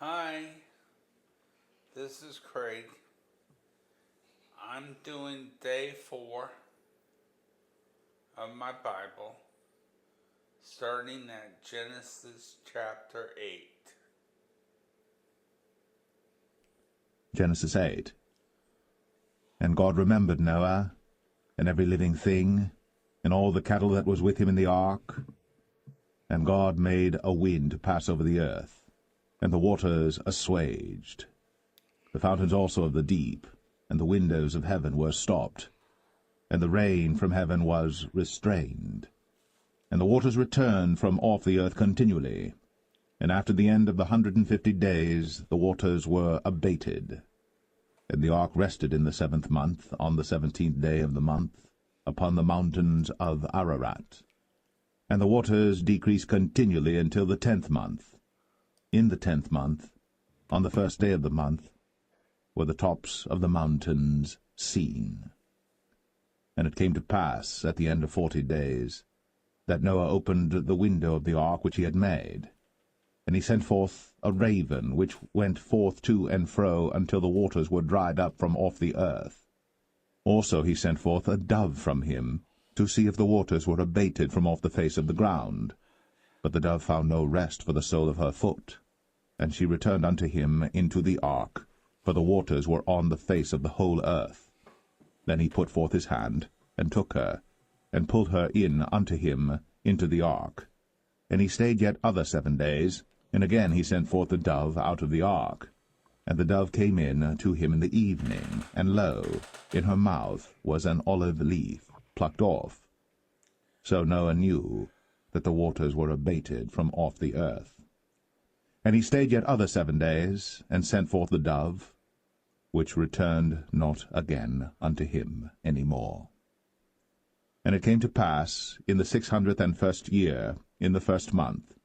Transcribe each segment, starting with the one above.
Hi, this is Craig. I'm doing day 4 of my Bible, starting at Genesis chapter 8. Genesis 8. And God remembered Noah, and every living thing, and all the cattle that was with him in the ark. And God made a wind to pass over the earth, and the waters assuaged. The fountains also of the deep, and the windows of heaven were stopped, and the rain from heaven was restrained. And the waters returned from off the earth continually. And after the end of the 150 days the waters were abated. And the ark rested in the 7th month, on the 17th day of the month, upon the mountains of Ararat. And the waters decreased continually until the 10th month. In the 10th month, on the 1st day of the month, were the tops of the mountains seen. And it came to pass, at the end of 40 days, that Noah opened the window of the ark which he had made. And he sent forth a raven, which went forth to and fro until the waters were dried up from off the earth. Also he sent forth a dove from him, to see if the waters were abated from off the face of the ground. But the dove found no rest for the sole of her foot. And she returned unto him into the ark, for the waters were on the face of the whole earth. Then he put forth his hand, and took her, and pulled her in unto him into the ark. And he stayed yet other 7 days, and again he sent forth the dove out of the ark. And the dove came in to him in the evening, and lo, in her mouth was an olive leaf plucked off. So Noah knew that the waters were abated from off the earth. And he stayed yet other 7 days, and sent forth the dove, which returned not again unto him any more. And it came to pass, in the 601st year, in the 1st month,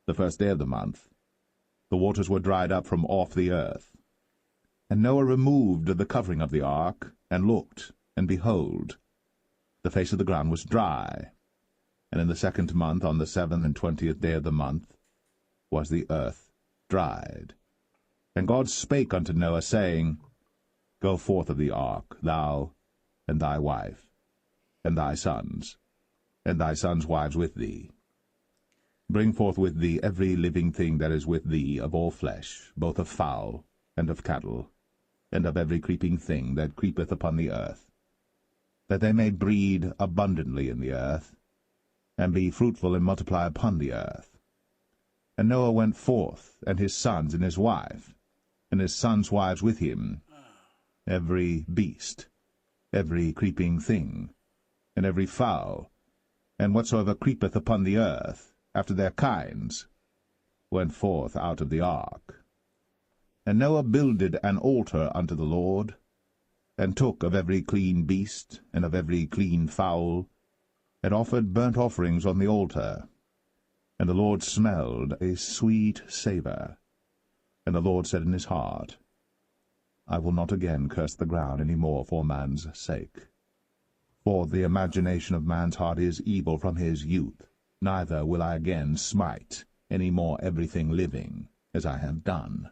the 1st day of the month, the waters were dried up from off the earth. And Noah removed the covering of the ark, and looked, and behold, the face of the ground was dry. And in the 2nd month, on the 27th day of the month, was the earth dried. And God spake unto Noah, saying, Go forth of the ark, thou, and thy wife, and thy sons wives with thee. Bring forth with thee every living thing that is with thee of all flesh, both of fowl, and of cattle, and of every creeping thing that creepeth upon the earth, that they may breed abundantly in the earth, and be fruitful and multiply upon the earth. And Noah went forth, and his sons and his wife, and his sons' wives with him, every beast, every creeping thing, and every fowl, and whatsoever creepeth upon the earth, after their kinds, went forth out of the ark. And Noah builded an altar unto the Lord, and took of every clean beast, and of every clean fowl, and offered burnt offerings on the altar. And the Lord smelled a sweet savour. And the Lord said in his heart, I will not again curse the ground any more for man's sake. For the imagination of man's heart is evil from his youth, neither will I again smite any more everything living, as I have done.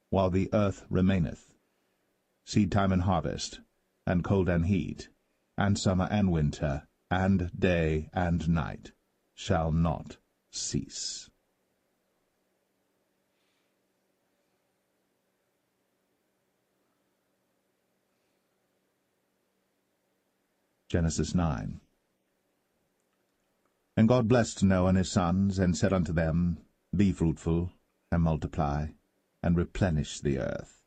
While the earth remaineth, seedtime and harvest, and cold and heat, and summer and winter, and day and night, shall not cease. Genesis 9. And God blessed Noah and his sons, and said unto them, Be fruitful, and multiply, and replenish the earth.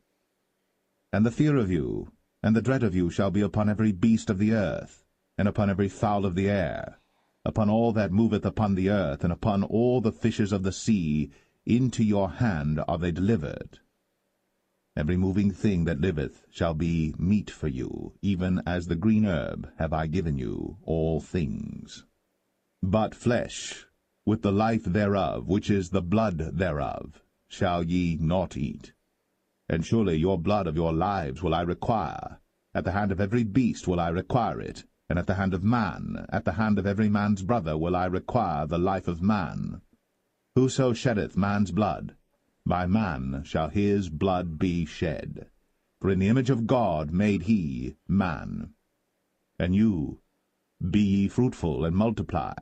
And the fear of you, and the dread of you shall be upon every beast of the earth, and upon every fowl of the air, upon all that moveth upon the earth, and upon all the fishes of the sea. Into your hand are they delivered. Every moving thing that liveth shall be meat for you, even as the green herb have I given you all things. But flesh, with the life thereof, which is the blood thereof, shall ye not eat. And surely your blood of your lives will I require. At the hand of every beast will I require it, and at the hand of man, at the hand of every man's brother will I require the life of man. Whoso sheddeth man's blood, by man shall his blood be shed. For in the image of God made he man. And you, be ye fruitful, and multiply,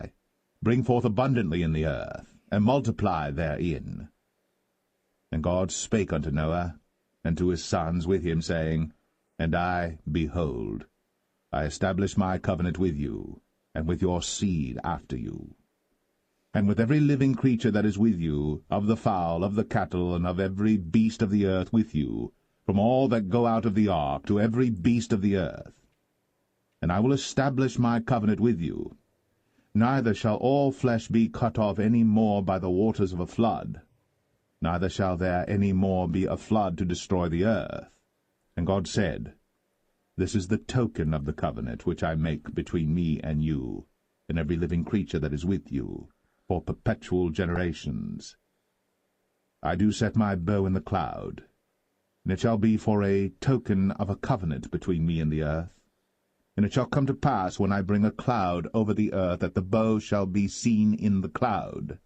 bring forth abundantly in the earth, and multiply therein. And God spake unto Noah, and to his sons with him, saying, And I, behold, I establish my covenant with you, and with your seed after you, and with every living creature that is with you, of the fowl, of the cattle, and of every beast of the earth with you, from all that go out of the ark to every beast of the earth. And I will establish my covenant with you. Neither shall all flesh be cut off any more by the waters of a flood, neither shall there any more be a flood to destroy the earth. And God said, This is the token of the covenant which I make between me and you, and every living creature that is with you, for perpetual generations. I do set my bow in the cloud, and it shall be for a token of a covenant between me and the earth. And it shall come to pass, when I bring a cloud over the earth, that the bow shall be seen in the cloud.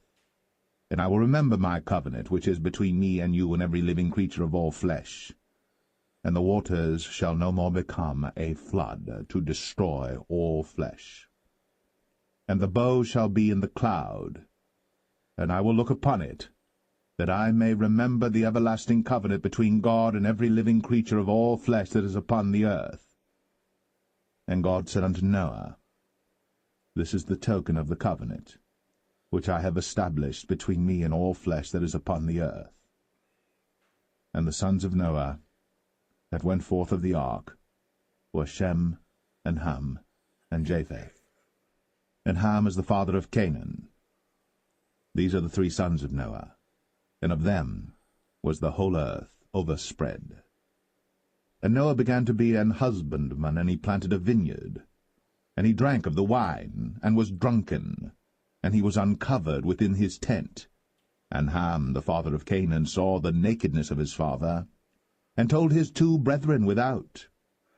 And I will remember my covenant, which is between me and you and every living creature of all flesh. And the waters shall no more become a flood to destroy all flesh. And the bow shall be in the cloud, and I will look upon it, that I may remember the everlasting covenant between God and every living creature of all flesh that is upon the earth. And God said unto Noah, This is the token of the covenant, which I have established between me and all flesh that is upon the earth. And the sons of Noah that went forth of the ark were Shem, and Ham, and Japheth. And Ham is the father of Canaan. These are the 3 sons of Noah, and of them was the whole earth overspread. And Noah began to be an husbandman, and he planted a vineyard. And he drank of the wine, and was drunken, and he was uncovered within his tent. And Ham, the father of Canaan, saw the nakedness of his father, and told his 2 brethren without.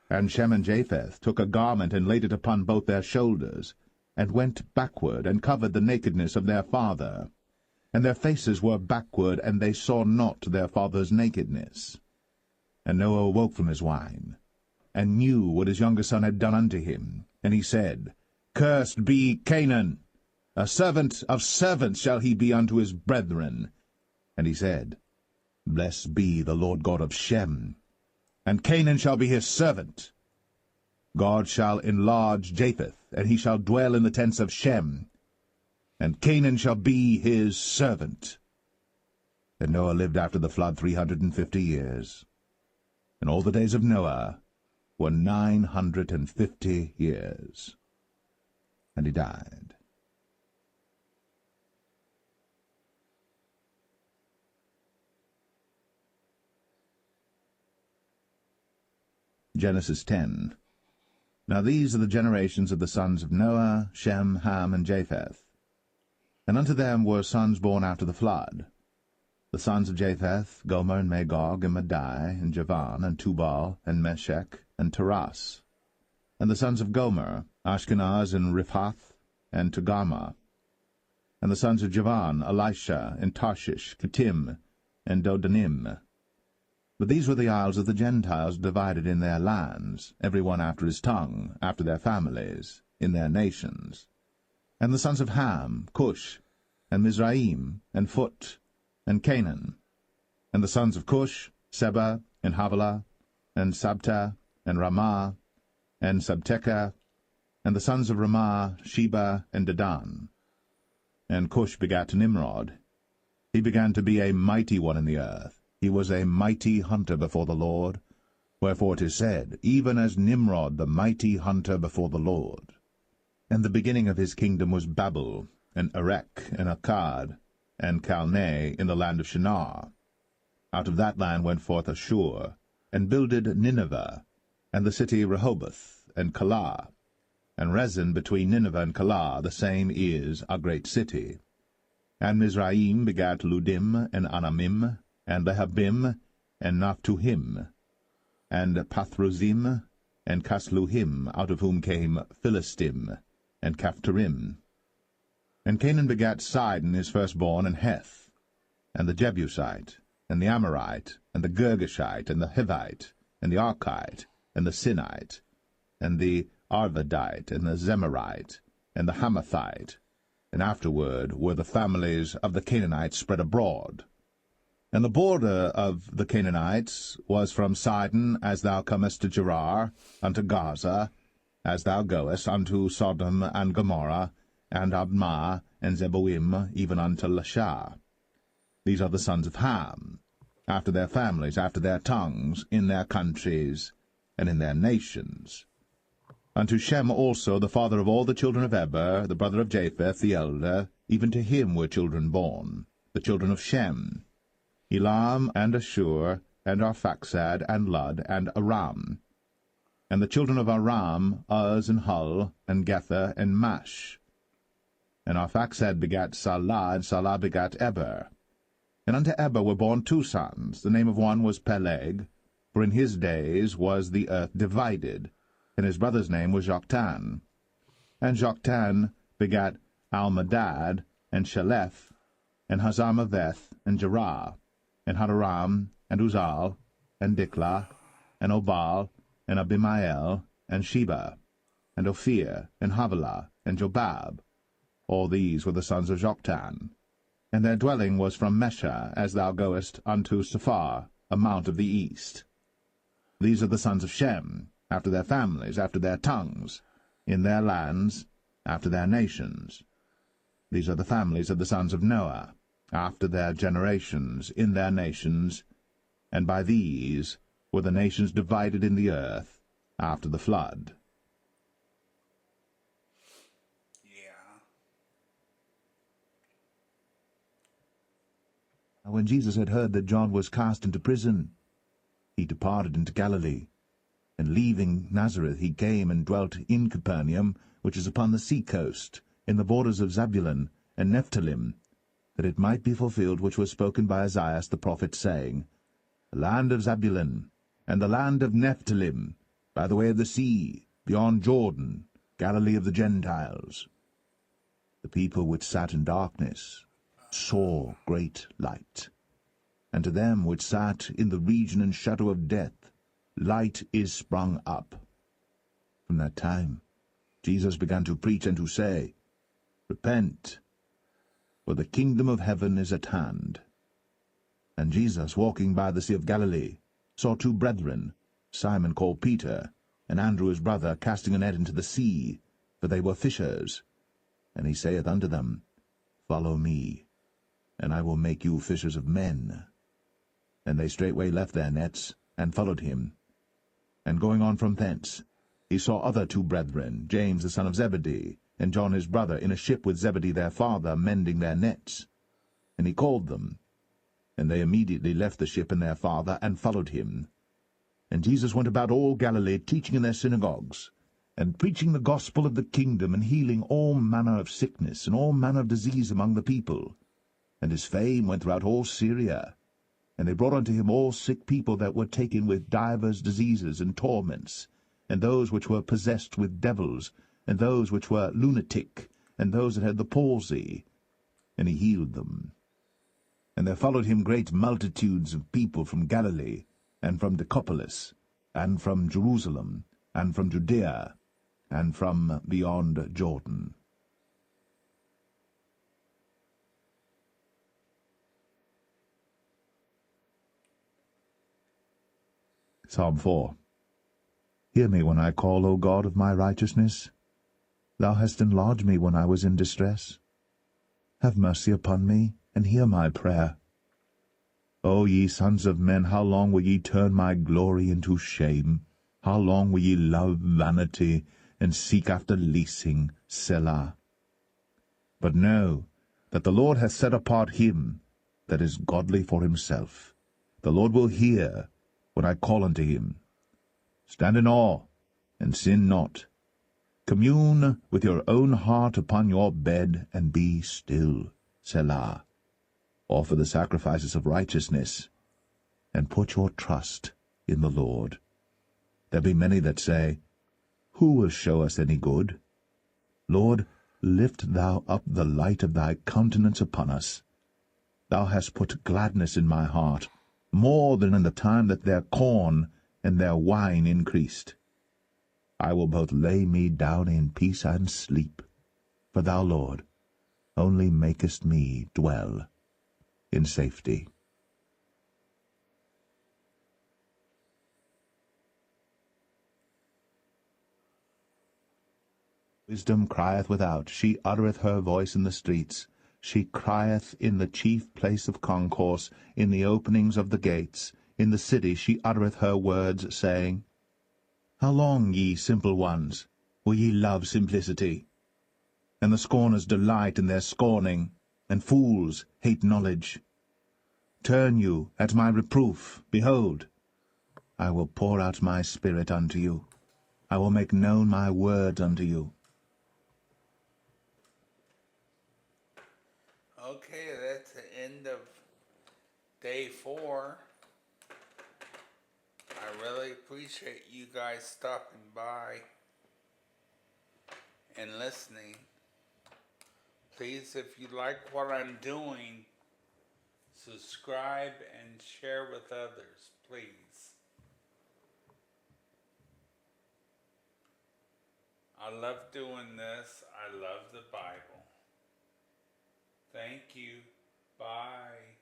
And Shem and Japheth took a garment, and laid it upon both their shoulders, and went backward, and covered the nakedness of their father. And their faces were backward, and they saw not their father's nakedness. And Noah awoke from his wine, and knew what his younger son had done unto him. And he said, Cursed be Canaan! A servant of servants shall he be unto his brethren. And he said, Blessed be the Lord God of Shem, and Canaan shall be his servant. God shall enlarge Japheth, and he shall dwell in the tents of Shem, and Canaan shall be his servant. And Noah lived after the flood 350 years. And all the days of Noah were 950 years. And he died. Genesis 10. Now these are the generations of the sons of Noah, Shem, Ham, and Japheth. And unto them were sons born after the flood. The sons of Japheth, Gomer, and Magog, and Madai, and Javan, and Tubal, and Meshech, and Taras. And the sons of Gomer, Ashkenaz, and Riphath, and Togarmah. And the sons of Javan, Elisha, and Tarshish, Kittim, and Dodanim. But these were the isles of the Gentiles divided in their lands, every one after his tongue, after their families, in their nations. And the sons of Ham, Cush, and Mizraim, and Phut, and Canaan. And the sons of Cush, Seba, and Havilah, and Sabta, and Ramah, and Sabteca. And the sons of Ramah, Sheba, and Dedan. And Cush begat Nimrod. He began to be a mighty one in the earth. He was a mighty hunter before the Lord. Wherefore it is said, Even as Nimrod the mighty hunter before the Lord. And the beginning of his kingdom was Babel, and Erech, and Akkad, and Calneh in the land of Shinar. Out of that land went forth Ashur, and builded Nineveh, and the city Rehoboth, and Calah. And Rezin between Nineveh and Calah, the same is a great city. And Mizraim begat Ludim, and Anamim, and Lehabim, and Naphtuhim, and Pathruzim, and Casluhim, out of whom came Philistim, and Caphtorim. And Canaan begat Sidon his firstborn, and Heth, and the Jebusite, and the Amorite, and the Girgashite, and the Hivite, and the Archite, and the Sinite, and the Arvadite, and the Zemarite, and the Hamathite, and afterward were the families of the Canaanites spread abroad. And the border of the Canaanites was from Sidon, as thou comest to Gerar, unto Gaza, as thou goest unto Sodom and Gomorrah, and Admah, and Zeboim, even unto Lasha. These are the sons of Ham, after their families, after their tongues, in their countries, and in their nations. Unto Shem also, the father of all the children of Eber, the brother of Japheth, the elder, even to him were children born, the children of Shem, Elam, and Ashur, and Arphaxad, and Lud, and Aram. And the children of Aram, Uz, and Hul, and Gether, and Mash. And Arphaxad begat Salah, and Salah begat Eber. And unto Eber were born 2 sons. The name of one was Peleg, for in his days was the earth divided, and his brother's name was Joktan. And Joktan begat Almadad, and Shelef, and Hazarmaveth, and Jerah, and Hadaram, and Uzal, and Diklah, and Obal, and Abimael, and Sheba, and Ophir, and Havilah, and Jobab. All these were the sons of Joktan. And their dwelling was from Mesha, as thou goest unto Sephar, a mount of the east. These are the sons of Shem, after their families, after their tongues, in their lands, after their nations. These are the families of the sons of Noah, after their generations, in their nations, and by these were the nations divided in the earth after the flood. Yeah. When Jesus had heard that John was cast into prison, he departed into Galilee, and leaving Nazareth he came and dwelt in Capernaum, which is upon the sea coast, in the borders of Zabulon and Nephthalim, that it might be fulfilled which was spoken by Isaiah the prophet, saying, The land of Zabulon, and the land of Nephthalim, by the way of the sea, beyond Jordan, Galilee of the Gentiles. The people which sat in darkness saw great light, and to them which sat in the region and shadow of death, light is sprung up. From that time Jesus began to preach and to say, Repent, for the kingdom of heaven is at hand. And Jesus, walking by the sea of Galilee, saw 2 brethren, Simon called Peter, and Andrew his brother, casting a net into the sea, for they were fishers. And he saith unto them, Follow me, and I will make you fishers of men. And they straightway left their nets, and followed him. And going on from thence, he saw other 2 brethren, James the son of Zebedee, and John his brother, in a ship with Zebedee their father, mending their nets. And he called them. And they immediately left the ship and their father, and followed him. And Jesus went about all Galilee, teaching in their synagogues, and preaching the gospel of the kingdom, and healing all manner of sickness and all manner of disease among the people. And his fame went throughout all Syria. And they brought unto him all sick people that were taken with divers diseases and torments, and those which were possessed with devils, and those which were lunatic, and those that had the palsy. And he healed them. And there followed him great multitudes of people from Galilee, and from Decapolis, and from Jerusalem, and from Judea, and from beyond Jordan. Psalm 4. Hear me when I call, O God of my righteousness. Thou hast enlarged me when I was in distress. Have mercy upon me, and hear my prayer. O ye sons of men, how long will ye turn my glory into shame? How long will ye love vanity, and seek after leasing? Selah. But know that the Lord hath set apart him that is godly for himself. The Lord will hear when I call unto him. Stand in awe, and sin not. Commune with your own heart upon your bed, and be still. Selah. Offer the sacrifices of righteousness, and put your trust in the Lord. There be many that say, Who will show us any good? Lord, lift thou up the light of thy countenance upon us. Thou hast put gladness in my heart, more than in the time that their corn and their wine increased. I will both lay me down in peace and sleep, for thou, Lord, only makest me dwell in safety. Wisdom crieth without, she uttereth her voice in the streets. She crieth in the chief place of concourse, in the openings of the gates. In the city she uttereth her words, saying, How long, ye simple ones, will ye love simplicity? And the scorners delight in their scorning, and fools hate knowledge. Turn you at my reproof, behold, I will pour out my spirit unto you. I will make known my words unto you. Okay, that's the end of day 4. I really appreciate you guys stopping by and listening. Please, if you like what I'm doing, subscribe and share with others, please. I love doing this. I love the Bible. Thank you. Bye.